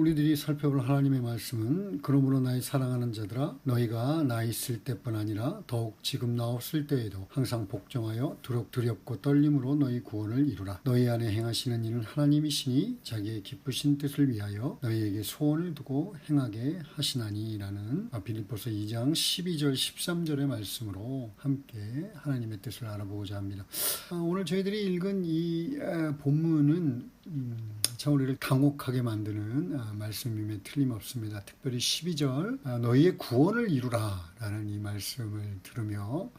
우리들이 살펴볼 하나님의 말씀은 그러므로 나의 사랑하는 자들아 너희가 나 있을 때뿐 아니라 더욱 지금 나 없을 때에도 항상 복종하여 두렵고 떨림으로 너희 구원을 이루라. 너희 안에 행하시는 이는 하나님이시니 자기의 기쁘신 뜻을 위하여 너희에게 소원을 두고 행하게 하시나니 라는 빌립보서 2장 12절 13절의 말씀으로 함께 하나님의 뜻을 알아보고자 합니다. 오늘 저희들이 읽은 이 본문은 참 우리를 당혹하게 만드는 말씀임에 틀림없습니다. 특별히 12절 너희의 구원을 이루라 라는 이 말씀을 들으며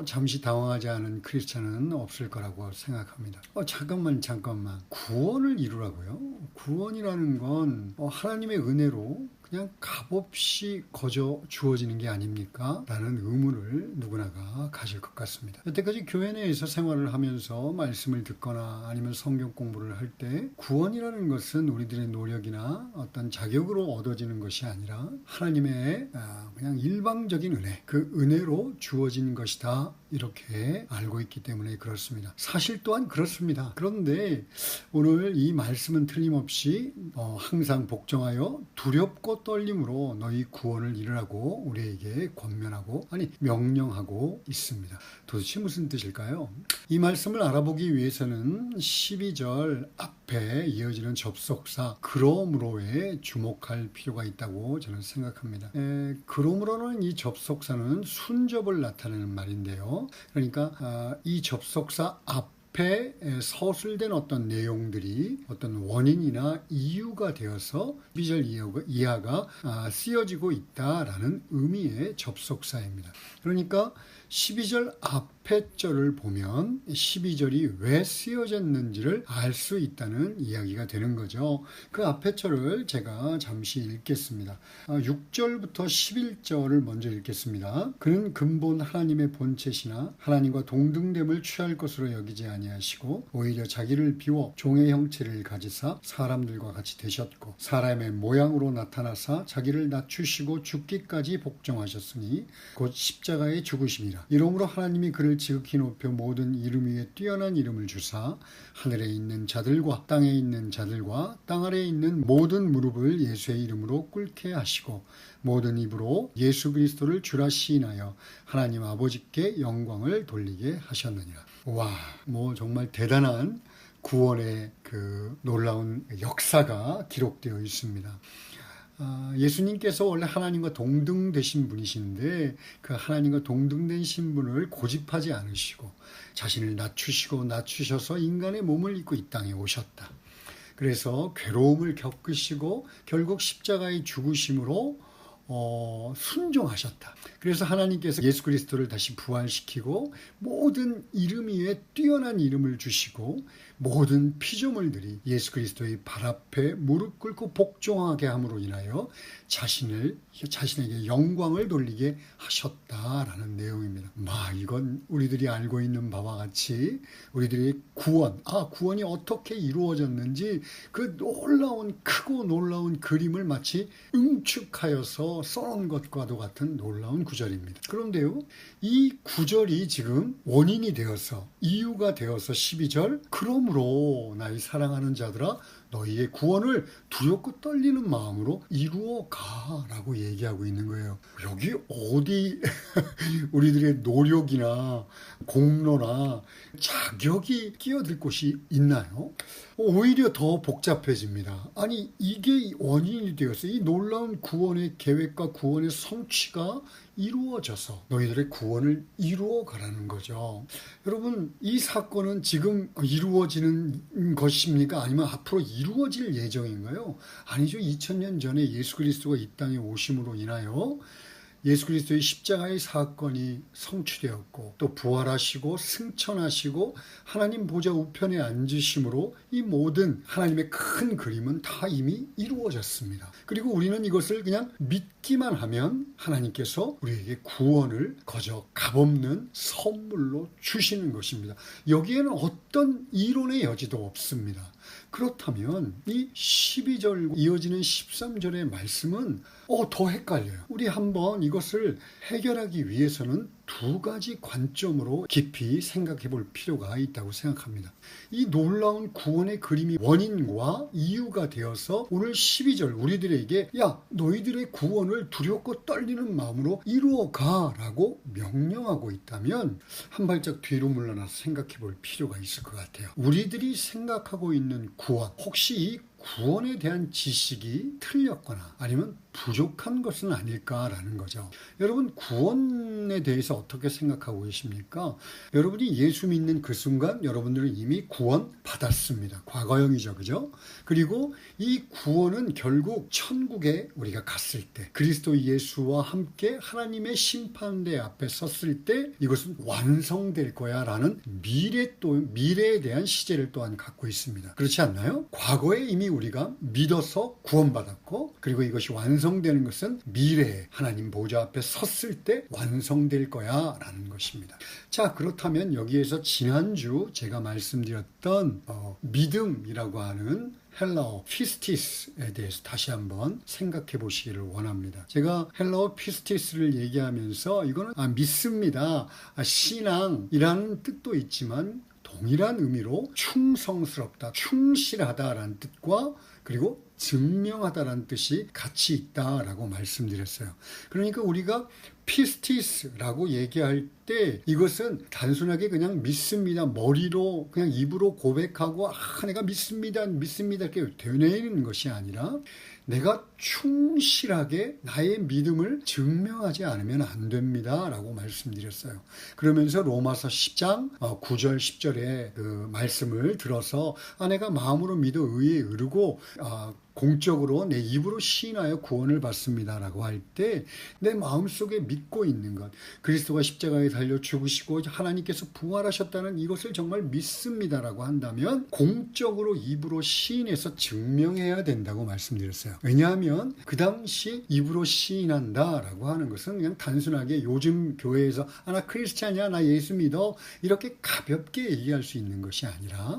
잠시 당황하지 않은 크리스찬은 없을 거라고 생각합니다. 잠깐만 구원을 이루라고요? 구원이라는 건 하나님의 은혜로 그냥 값없이 거저 주어지는 게 아닙니까? 라는 의문을 누구나가 가질 것 같습니다. 여태까지 교회 내에서 생활을 하면서 말씀을 듣거나 아니면 성경 공부를 할 때 구원이라는 것은 우리들의 노력이나 어떤 자격으로 얻어지는 것이 아니라 하나님의 그냥 일방적인 은혜, 그 은혜로 주어진 것이다 이렇게 알고 있기 때문에 그렇습니다. 사실 또한 그렇습니다. 그런데 오늘 이 말씀은 틀림없이 항상 복종하여 두렵고 떨림으로 너희 구원을 이루라고 우리에게 권면하고 명령하고 있습니다. 도대체 무슨 뜻일까요? 이 말씀을 알아보기 위해서는 12절 앞에 이어지는 접속사 그러므로에 주목할 필요가 있다고 저는 생각합니다. 그러므로는 이 접속사는 순접을 나타내는 말인데요. 그러니까 이 접속사 앞에 서술된 어떤 내용들이 어떤 원인이나 이유가 되어서 12절 이하가 쓰여지고 있다라는 의미의 접속사입니다. 그러니까 12절 앞에 절을 보면 12절이 왜 쓰여졌는지를 알 수 있다는 이야기가 되는 거죠. 그 앞에 절을 제가 잠시 읽겠습니다. 6절부터 11절을 먼저 읽겠습니다. 그는 근본 하나님의 본체시나 하나님과 동등됨을 취할 것으로 여기지 아니하시고 오히려 자기를 비워 종의 형체를 가지사 사람들과 같이 되셨고 사람의 모양으로 나타나사 자기를 낮추시고 죽기까지 복종하셨으니 곧 십자가의 죽으심이라. 이러므로 하나님이 그를 지극히 높여 모든 이름 위에 뛰어난 이름을 주사 하늘에 있는 자들과 땅에 있는 자들과 땅 아래에 있는 모든 무릎을 예수의 이름으로 꿇게 하시고 모든 입으로 예수 그리스도를 주라 시인하여 하나님 아버지께 영광을 돌리게 하셨느니라. 와, 정말 대단한 구원의 그 놀라운 역사가 기록되어 있습니다. 예수님께서 원래 하나님과 동등되신 분이신데 그 하나님과 동등된 신분을 고집하지 않으시고 자신을 낮추셔서 인간의 몸을 입고 이 땅에 오셨다. 그래서 괴로움을 겪으시고 결국 십자가의 죽으심으로 순종하셨다. 그래서 하나님께서 예수 그리스도를 다시 부활시키고 모든 이름 위에 뛰어난 이름을 주시고 모든 피조물들이 예수 그리스도의 발 앞에 무릎 꿇고 복종하게 함으로 인하여 자신에게 영광을 돌리게 하셨다라는 내용입니다. 이건 우리들이 알고 있는 바와 같이 우리들의 구원이 어떻게 이루어졌는지 그 크고 놀라운 그림을 마치 응축하여서 써놓은 것과도 같은 놀라운 구절입니다. 그런데요, 이 구절이 지금 원인이 되어서 이유가 되어서 12절 그러므로 나의 사랑하는 자들아 너희의 구원을 두렵고 떨리는 마음으로 이루어 가라고 얘기하고 있는 거예요. 여기 어디 우리들의 노력이나 공로나 자격이 끼어들 곳이 있나요? 오히려 더 복잡해집니다. 이게 원인이 되어서 이 놀라운 구원의 계획과 구원의 성취가 이루어져서 너희들의 구원을 이루어 가라는 거죠. 여러분, 이 사건은 지금 이루어지는 것입니까? 아니면 앞으로 이루어질 예정인가요? 아니죠. 2000년 전에 예수 그리스도가 이 땅에 오심으로 인하여 예수 그리스도의 십자가의 사건이 성취되었고 또 부활하시고 승천하시고 하나님 보좌 우편에 앉으심으로 이 모든 하나님의 큰 그림은 다 이미 이루어졌습니다. 그리고 우리는 이것을 그냥 믿기만 하면 하나님께서 우리에게 구원을 거저 값없는 선물로 주시는 것입니다. 여기에는 어떤 이론의 여지도 없습니다. 그렇다면 이 12절 이어지는 13절의 말씀은 더 헷갈려요. 우리 한번 이것을 해결하기 위해서는 두 가지 관점으로 깊이 생각해 볼 필요가 있다고 생각합니다. 이 놀라운 구원의 그림이 원인과 이유가 되어서 오늘 12절 우리들에게 야 너희들의 구원을 두렵고 떨리는 마음으로 이루어가 라고 명령하고 있다면 한 발짝 뒤로 물러나서 생각해 볼 필요가 있을 것 같아요. 우리들이 생각하고 있는 구원, 혹시 이 구원에 대한 지식이 틀렸거나 아니면 부족한 것은 아닐까라는 거죠. 여러분 구원에 대해서 어떻게 생각하고 계십니까? 여러분이 예수 믿는 그 순간 여러분들은 이미 구원 받았습니다. 과거형이죠. 그죠? 그리고 이 구원은 결국 천국에 우리가 갔을 때 그리스도 예수와 함께 하나님의 심판대 앞에 섰을 때 이것은 완성될 거야 라는 미래에 대한 시제를 또한 갖고 있습니다. 그렇지 않나요? 과거에 이미 우리가 믿어서 구원받았고 그리고 이것이 완성되는 것은 미래에 하나님 보좌 앞에 섰을 때 완성될 거야 라는 것입니다. 자, 그렇다면 여기에서 지난주 제가 말씀드렸던 믿음이라고 하는 헬라어 피스티스에 대해서 다시 한번 생각해 보시기를 원합니다. 제가 헬라어 피스티스를 얘기하면서 이거는 믿습니다, 신앙이라는 뜻도 있지만 동일한 의미로 충성스럽다, 충실하다라는 뜻과 그리고 증명하다라는 뜻이 같이 있다라고 말씀드렸어요. 그러니까 우리가 피스티스라고 얘기할 때 이것은 단순하게 그냥 믿습니다, 머리로 그냥 입으로 고백하고 내가 믿습니다 이렇게 되뇌이는 것이 아니라 내가 충실하게 나의 믿음을 증명하지 않으면 안 됩니다 라고 말씀드렸어요. 그러면서 로마서 10장 9절 10절의 그 말씀을 들어서 내가 마음으로 믿어 의에 이르고 공적으로 내 입으로 시인하여 구원을 받습니다 라고 할 때 내 마음속에 믿고 있는 것, 그리스도가 십자가에 달려 죽으시고 하나님께서 부활하셨다는 이것을 정말 믿습니다 라고 한다면 공적으로 입으로 시인해서 증명해야 된다고 말씀드렸어요. 왜냐하면 그 당시 입으로 시인한다 라고 하는 것은 그냥 단순하게 요즘 교회에서 나 크리스찬이야, 나 예수 믿어 이렇게 가볍게 얘기할 수 있는 것이 아니라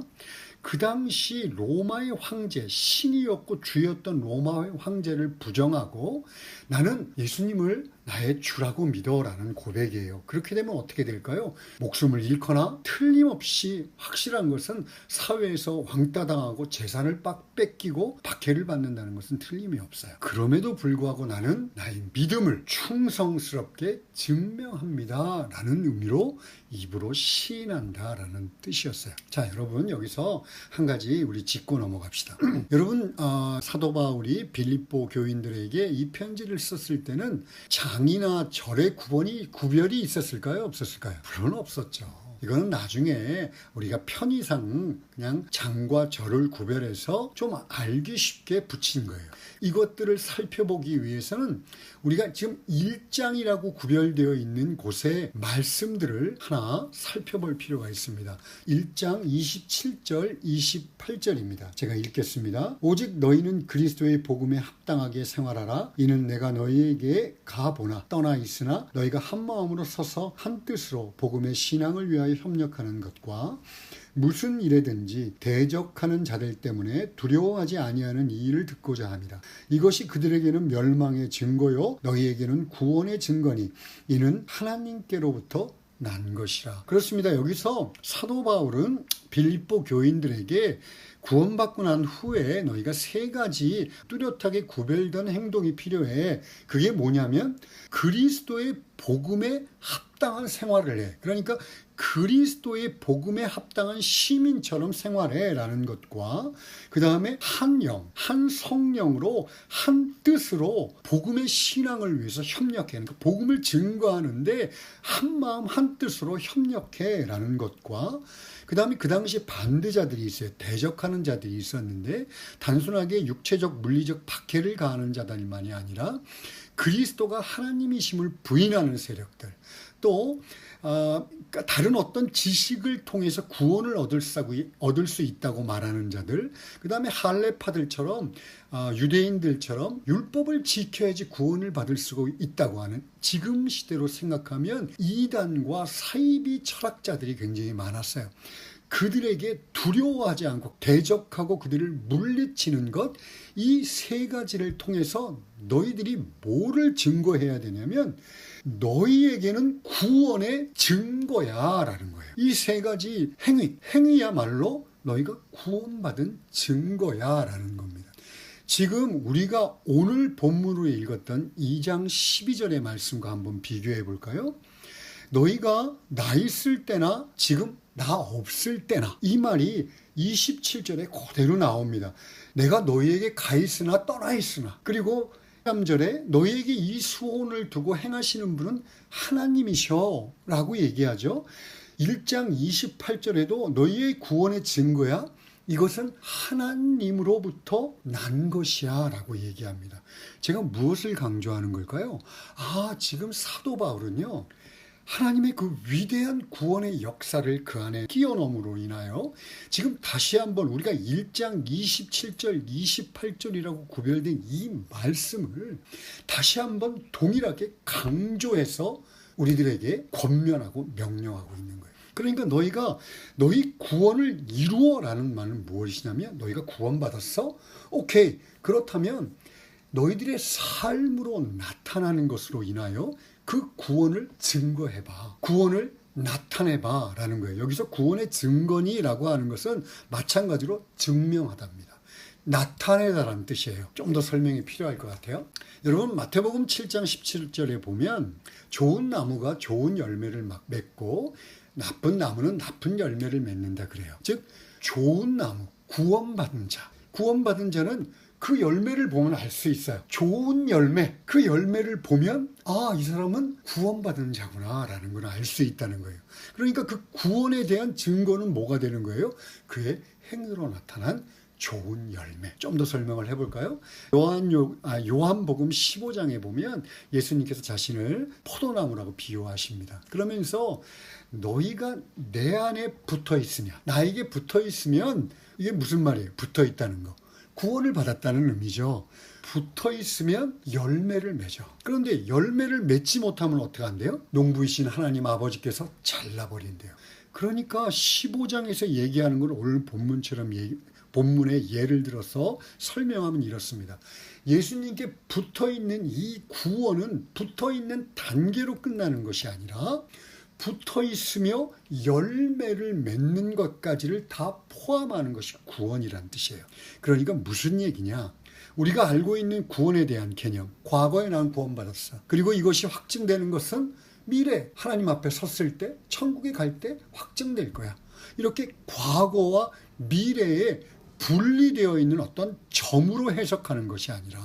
그 당시 로마의 황제, 신이었고 주였던 로마의 황제를 부정하고 나는 예수님을 나의 주라고 믿어라는 고백이에요. 그렇게 되면 어떻게 될까요? 목숨을 잃거나 틀림없이 확실한 것은 사회에서 왕따당하고 재산을 뺏기고 박해를 받는다는 것은 틀림이 없어요. 그럼에도 불구하고 나는 나의 믿음을 충성스럽게 증명합니다 라는 의미로 입으로 시인한다 라는 뜻이었어요. 자, 여러분 여기서 한 가지 우리 짚고 넘어갑시다. 여러분 사도 바울이 빌립보 교인들에게 이 편지를 썼을 때는 장이나 절의 구별이 있었을까요? 없었을까요? 물론 없었죠. 이거는 나중에 우리가 편의상 그냥 장과 절을 구별해서 좀 알기 쉽게 붙인 거예요. 이것들을 살펴보기 위해서는 우리가 지금 1장이라고 구별되어 있는 곳의 말씀들을 하나 살펴볼 필요가 있습니다. 1장 27절 28절입니다. 제가 읽겠습니다. 오직 너희는 그리스도의 복음에 합당하게 생활하라. 이는 내가 너희에게 가보나 떠나 있으나 너희가 한 마음으로 서서 한 뜻으로 복음의 신앙을 위하여 협력하는 것과 무슨 일에든지 대적하는 자들 때문에 두려워하지 아니하는 이 일을 듣고자 합니다. 이것이 그들에게는 멸망의 증거요 너희에게는 구원의 증거니 이는 하나님께로부터 난 것이라. 그렇습니다. 여기서 사도 바울은 빌립보 교인들에게 구원받고 난 후에 너희가 세 가지 뚜렷하게 구별된 행동이 필요해. 그게 뭐냐면 그리스도의 복음에 합당한 생활을 해. 그러니까 그리스도의 복음에 합당한 시민처럼 생활해 라는 것과 그 다음에 한 영, 한 성령으로 한 뜻으로 복음의 신앙을 위해서 협력해. 그러니까 복음을 증거하는데 한 마음 한 뜻으로 협력해 라는 것과 그 다음에 그 당시 반대자들이 있어요. 대적하는 자들이 있었는데 단순하게 육체적 물리적 박해를 가하는 자들만이 아니라 그리스도가 하나님이심을 부인하는 세력들, 또 다른 어떤 지식을 통해서 구원을 얻을 수 있다고 말하는 자들, 그 다음에 할례파들처럼 유대인들처럼 율법을 지켜야지 구원을 받을 수 있다고 하는, 지금 시대로 생각하면 이단과 사이비 철학자들이 굉장히 많았어요. 그들에게 두려워하지 않고 대적하고 그들을 물리치는 것, 이 세 가지를 통해서 너희들이 뭐를 증거해야 되냐면 너희에게는 구원의 증거야 라는 거예요. 이 세 가지 행위야말로 너희가 구원받은 증거야 라는 겁니다. 지금 우리가 오늘 본문으로 읽었던 2장 12절의 말씀과 한번 비교해 볼까요? 너희가 나 있을 때나 지금 나 없을 때나, 이 말이 27절에 그대로 나옵니다. 내가 너희에게 가 있으나 떠나 있으나, 그리고 3절에 너희에게 이 수온을 두고 행하시는 분은 하나님이셔 라고 얘기하죠. 1장 28절에도 너희의 구원의 증거야, 이것은 하나님으로부터 난 것이야 라고 얘기합니다. 제가 무엇을 강조하는 걸까요? 지금 사도 바울은요, 하나님의 그 위대한 구원의 역사를 그 안에 끼워넣음으로 인하여 지금 다시 한번 우리가 1장 27절, 28절이라고 구별된 이 말씀을 다시 한번 동일하게 강조해서 우리들에게 권면하고 명령하고 있는 거예요. 그러니까 너희가 너희 구원을 이루어라는 말은 무엇이냐면, 너희가 구원받았어? 오케이. 그렇다면 너희들의 삶으로 나타나는 것으로 인하여 그 구원을 증거해봐. 구원을 나타내봐 라는 거예요. 여기서 구원의 증거니라고 하는 것은 마찬가지로 증명하답니다. 나타내다라는 뜻이에요. 좀 더 설명이 필요할 것 같아요. 여러분, 마태복음 7장 17절에 보면 좋은 나무가 좋은 열매를 맺고 나쁜 나무는 나쁜 열매를 맺는다 그래요. 즉 좋은 나무, 구원받은 자는 그 열매를 보면 알 수 있어요. 좋은 열매, 그 열매를 보면 이 사람은 구원받은 자구나 라는 걸 알 수 있다는 거예요. 그러니까 그 구원에 대한 증거는 뭐가 되는 거예요? 그의 행위로 나타난 좋은 열매. 좀 더 설명을 해볼까요? 요한복음 15장에 보면 예수님께서 자신을 포도나무라고 비유하십니다. 그러면서 너희가 내 안에 붙어 있으냐, 나에게 붙어 있으면, 이게 무슨 말이에요? 붙어 있다는 거. 구원을 받았다는 의미죠. 붙어 있으면 열매를 맺어. 그런데 열매를 맺지 못하면 어떻게 한대요? 농부이신 하나님 아버지께서 잘라버린대요. 그러니까 15장에서 얘기하는 걸 오늘 본문의 예를 들어서 설명하면 이렇습니다. 예수님께 붙어있는 이 구원은 붙어있는 단계로 끝나는 것이 아니라 붙어있으며 열매를 맺는 것까지를 다 포함하는 것이 구원이란 뜻이에요. 그러니까 무슨 얘기냐? 우리가 알고 있는 구원에 대한 개념, 과거에 난 구원받았어. 그리고 이것이 확증되는 것은 미래 하나님 앞에 섰을 때, 천국에 갈 때 확증될 거야. 이렇게 과거와 미래에 분리되어 있는 어떤 점으로 해석하는 것이 아니라,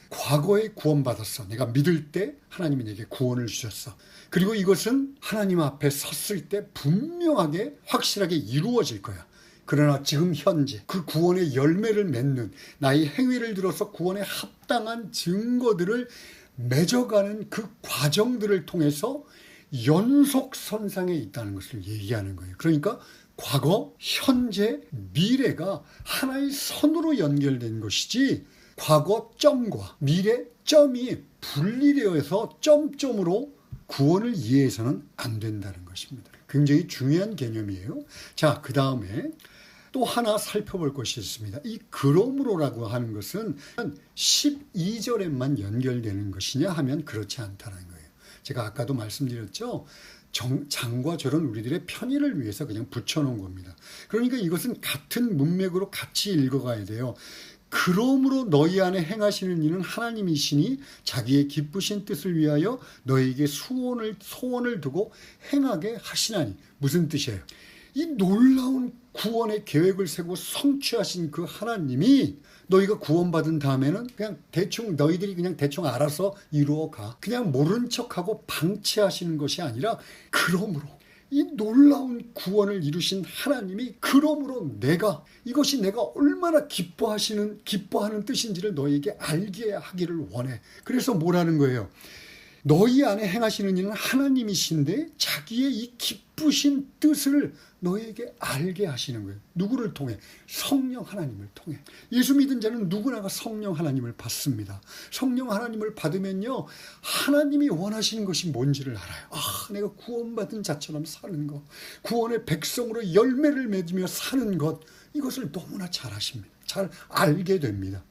과거에 구원받았어. 내가 믿을 때 하나님이 내게 구원을 주셨어. 그리고 이것은 하나님 앞에 섰을 때 분명하게 확실하게 이루어질 거야. 그러나 지금 현재 그 구원의 열매를 맺는, 나의 행위를 들어서 구원에 합당한 증거들을 맺어가는 그 과정들을 통해서 연속선상에 있다는 것을 얘기하는 거예요. 그러니까 과거, 현재, 미래가 하나의 선으로 연결된 것이지, 과거 점과 미래 점이 분리되어서 점점으로 구원을 이해해서는 안 된다는 것입니다. 굉장히 중요한 개념이에요. 자, 그 다음에 또 하나 살펴볼 것이 있습니다. 이 그러므로라고 하는 것은 12절에만 연결되는 것이냐 하면 그렇지 않다는 거예요. 제가 아까도 말씀드렸죠. 장과 절은 우리들의 편의를 위해서 그냥 붙여놓은 겁니다. 그러니까 이것은 같은 문맥으로 같이 읽어가야 돼요. 그러므로 너희 안에 행하시는 이는 하나님이시니 자기의 기쁘신 뜻을 위하여 너희에게 소원을 두고 행하게 하시나니. 무슨 뜻이에요? 이 놀라운 구원의 계획을 세고 성취하신 그 하나님이 너희가 구원받은 다음에는 그냥 너희들이 그냥 대충 알아서 이루어가, 그냥 모른 척하고 방치하시는 것이 아니라, 그러므로 이 놀라운 구원을 이루신 하나님이 그러므로 이것이 내가 얼마나 기뻐하는 뜻인지를 너희에게 알게 하기를 원해. 그래서 뭐라는 거예요? 너희 안에 행하시는 이는 하나님이신데 자기의 이 기쁘신 뜻을 너희에게 알게 하시는 거예요. 누구를 통해? 성령 하나님을 통해. 예수 믿은 자는 누구나가 성령 하나님을 받습니다. 성령 하나님을 받으면요, 하나님이 원하시는 것이 뭔지를 알아요. 내가 구원받은 자처럼 사는 것, 구원의 백성으로 열매를 맺으며 사는 것, 이것을 너무나 잘 아십니다. 잘 알게 됩니다.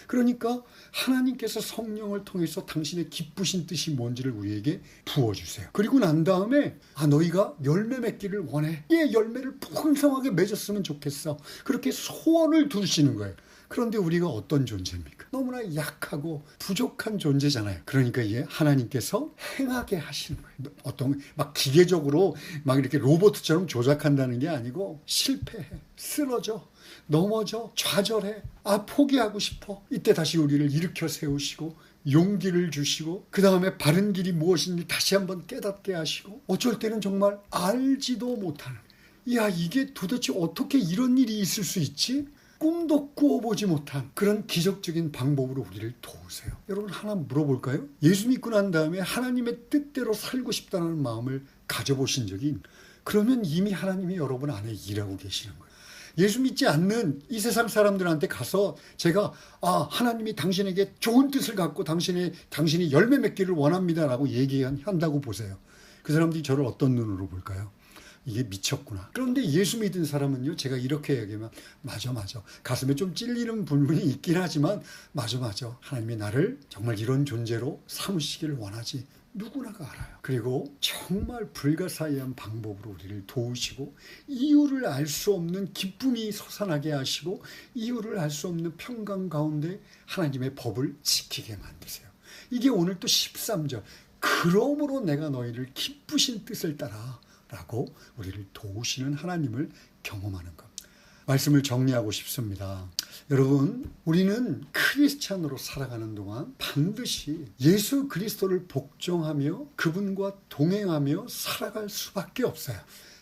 그러니까 하나님께서 성령을 통해서 당신의 기쁘신 뜻이 뭔지를 우리에게 부어주세요. 그리고 난 다음에 너희가 열매 맺기를 원해. 열매를 풍성하게 맺었으면 좋겠어. 그렇게 소원을 두시는 거예요. 그런데 우리가 어떤 존재입니까? 너무나 약하고 부족한 존재잖아요. 그러니까 이게 하나님께서 행하게 하시는 거예요. 어떤 막 기계적으로 막 이렇게 로봇처럼 조작한다는 게 아니고 실패해, 쓰러져, 넘어져, 좌절해, 포기하고 싶어. 이때 다시 우리를 일으켜 세우시고 용기를 주시고 그 다음에 바른 길이 무엇인지 다시 한번 깨닫게 하시고 어쩔 때는 정말 알지도 못하는, 이게 도대체 어떻게 이런 일이 있을 수 있지? 꿈도 꾸어보지 못한 그런 기적적인 방법으로 우리를 도우세요. 여러분, 하나 물어볼까요? 예수 믿고 난 다음에 하나님의 뜻대로 살고 싶다는 마음을 가져보신 적이, 그러면 이미 하나님이 여러분 안에 일하고 계시는 거예요. 예수 믿지 않는 이 세상 사람들한테 가서 제가 하나님이 당신에게 좋은 뜻을 갖고 당신이 열매 맺기를 원합니다라고 얘기한다고 보세요. 그 사람들이 저를 어떤 눈으로 볼까요? 이게 미쳤구나. 그런데 예수 믿은 사람은요, 제가 이렇게 얘기하면 맞아. 가슴에 좀 찔리는 부분이 있긴 하지만 맞아. 하나님이 나를 정말 이런 존재로 삼으시기를 원하지. 누구나가 알아요. 그리고 정말 불가사의한 방법으로 우리를 도우시고 이유를 알 수 없는 기쁨이 솟아나게 하시고 이유를 알 수 없는 평강 가운데 하나님의 법을 지키게 만드세요. 이게 오늘 또 13절. 그러므로 내가 너희를 기쁘신 뜻을 따라 라고 우리를 도우시는 하나님을 경험하는 것. 말씀을 정리하고 싶습니다. 여러분, 우리는 크리스찬으로 살아가는 동안 반드시 예수 그리스도를 복종하며 그분과 동행하며 살아갈 수밖에 없어요.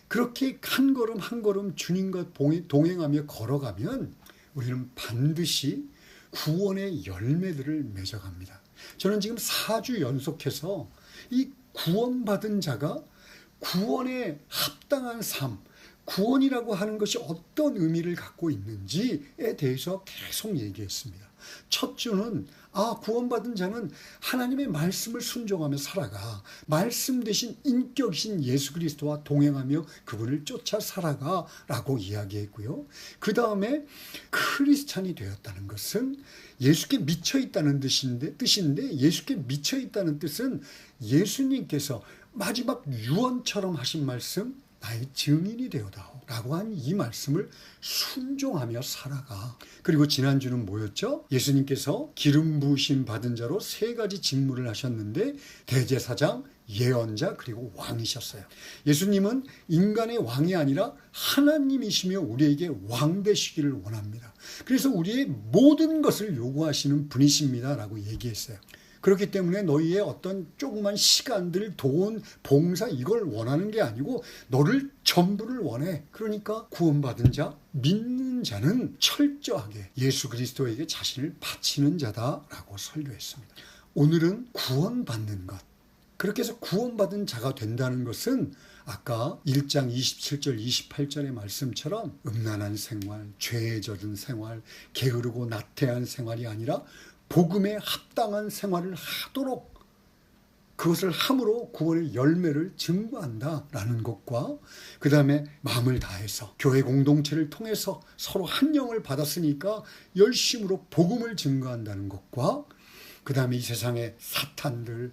그렇게 한 걸음 한 걸음 주님과 동행하며 걸어가면 우리는 반드시 구원의 열매들을 맺어갑니다. 저는 지금 4주 연속해서 이 구원받은 자가 구원에 합당한 삶, 구원이라고 하는 것이 어떤 의미를 갖고 있는지에 대해서 계속 얘기했습니다. 첫 주는 구원받은 자는 하나님의 말씀을 순종하며 살아가, 말씀 대신 인격이신 예수 그리스도와 동행하며 그분을 쫓아 살아가 라고 이야기했고요. 그 다음에 크리스찬이 되었다는 것은 예수께 미쳐있다는 뜻인데 예수께 미쳐있다는 뜻은 예수님께서 마지막 유언처럼 하신 말씀, 나의 증인이 되어다오 라고 한 이 말씀을 순종하며 살아가. 그리고 지난주는 뭐였죠? 예수님께서 기름 부으심 받은 자로 3가지 직무를 하셨는데 대제사장, 예언자, 그리고 왕이셨어요. 예수님은 인간의 왕이 아니라 하나님이시며 우리에게 왕 되시기를 원합니다. 그래서 우리의 모든 것을 요구하시는 분이십니다 라고 얘기했어요. 그렇기 때문에 너희의 어떤 조그만 시간들, 돈, 봉사 이걸 원하는 게 아니고 너를 전부를 원해. 그러니까 구원받은 자, 믿는 자는 철저하게 예수 그리스도에게 자신을 바치는 자다라고 설교했습니다. 오늘은 구원받는 것. 그렇게 해서 구원받은 자가 된다는 것은 아까 1장 27절 28절의 말씀처럼 음란한 생활, 죄에 젖은 생활, 게으르고 나태한 생활이 아니라 복음에 합당한 생활을 하도록 그것을 함으로 구원의 열매를 증거한다라는 것과 그 다음에 마음을 다해서 교회 공동체를 통해서 서로 한 영을 받았으니까 열심으로 복음을 증거한다는 것과 그 다음에 이 세상의 사탄들,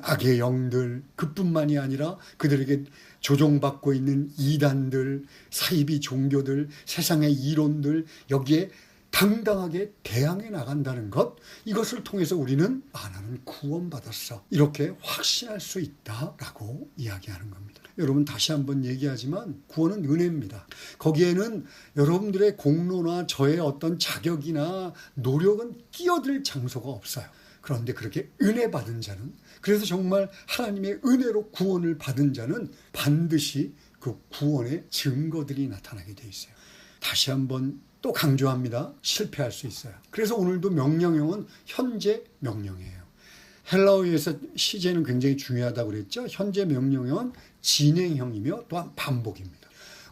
악의 영들 그뿐만이 아니라 그들에게 조종받고 있는 이단들, 사이비 종교들, 세상의 이론들 여기에 당당하게 대항해 나간다는 것, 이것을 통해서 우리는 나는 구원받았어 이렇게 확신할 수 있다라고 이야기하는 겁니다. 여러분, 다시 한번 얘기하지만 구원은 은혜입니다. 거기에는 여러분들의 공로나 저의 어떤 자격이나 노력은 끼어들 장소가 없어요. 그런데 그렇게 은혜 받은 자는, 그래서 정말 하나님의 은혜로 구원을 받은 자는 반드시 그 구원의 증거들이 나타나게 돼 있어요. 다시 한번 또 강조합니다. 실패할 수 있어요. 그래서 오늘도 명령형은 현재 명령이에요. 헬라어에서 시제는 굉장히 중요하다고 그랬죠. 현재 명령형은 진행형이며 또한 반복입니다.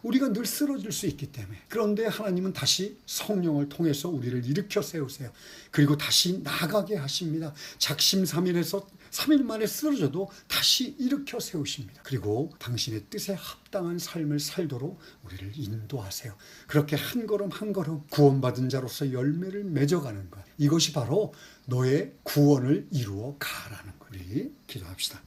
우리가 늘 쓰러질 수 있기 때문에. 그런데 하나님은 다시 성령을 통해서 우리를 일으켜 세우세요. 그리고 다시 나가게 하십니다. 작심삼일에서 3일 만에 쓰러져도 다시 일으켜 세우십니다. 그리고 당신의 뜻에 합당한 삶을 살도록 우리를 인도하세요. 그렇게 한 걸음 한 걸음 구원받은 자로서 열매를 맺어가는 것. 이것이 바로 너의 구원을 이루어 가라는 것. 우리 기도합시다.